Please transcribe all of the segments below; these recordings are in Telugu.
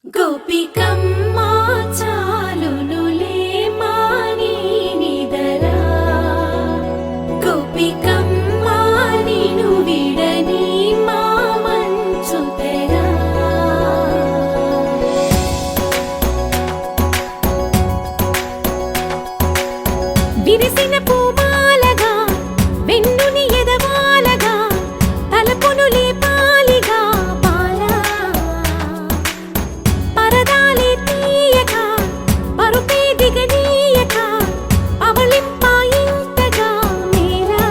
గోపికమ్మా చాలునులే మాని నిదరా గోపికమ్మా నిను విడని మా మంచు తెరా విరిసిన పూమాలగా వెన్నుని ఎదవాలగా తలపును లేపాలిగా బాలా పరదాలే తీయక పరుపే దిగనీయక అవళింపాయింతగా మేరా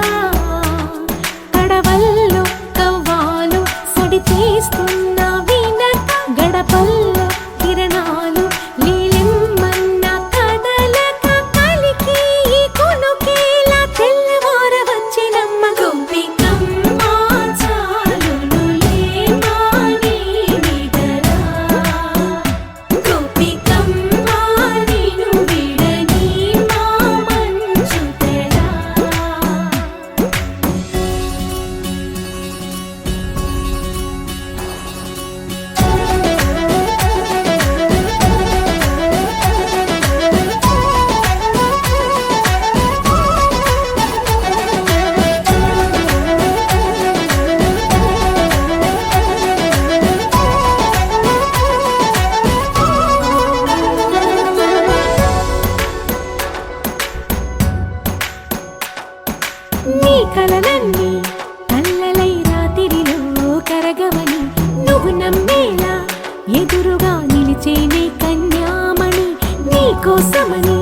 కడవల్లో కవ్వాలు సడి చేస్తున్న వినక గడపల్లో కిరణాలు నీలిమ్మన్న కదలక కలికి ఈ కొనుకేలా తెల్లవార వచ్చినమ్మ గోపికమ్మా చాలునులే మాని నిదరా గోపికమ్మా నిను విడని మా మంచు తెరా నీ కలలన్నీ కల్లలై రాత్రిలో కరగవని నువ్వు నమ్మేలా ఎదురుగా నిలిచేనే కన్యామణి నీ కోసమని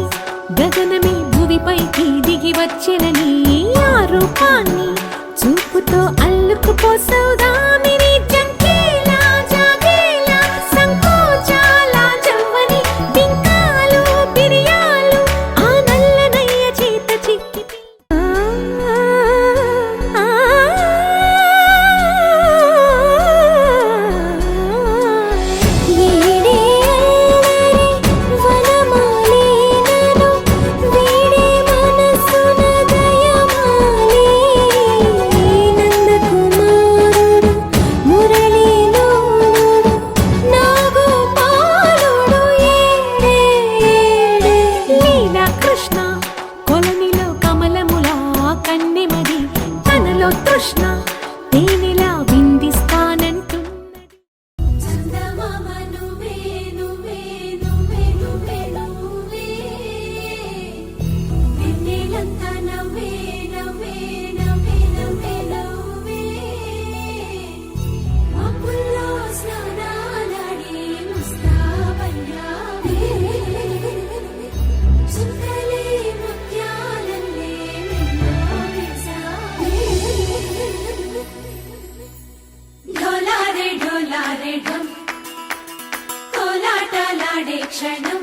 గగనమే భువిపైకి దిగి వచ్చెనని ఆ రూపాన్ని చూపుతో అల్లుకుపోసౌదామిని జంకేలా జాగేలా సంకోచాల జవ్వని బింకాలు బిరియాలు ఆ నల్లనయ్య చేత చిక్కి కృష్ణ కొలనిలో కమలములా కన్నెమది తనలో తృష్ణ తేనెలా విందిస్తానంటున్నది చందమామ నువ్వే నువ్వే నువ్వే నువ్వే నువ్వే వెన్నెలంతా నవ్వే నవ్వే నవ్వే నవ్వే నవ్వే మబ్బుల్లో స్నానాలాడి ముస్తాబయ్యావే చుక్కలే ముత్యాలల్లే మెల్లోవేశావే ఢోలారే ఢోలారే ఢం కోలాటలాడే క్షణం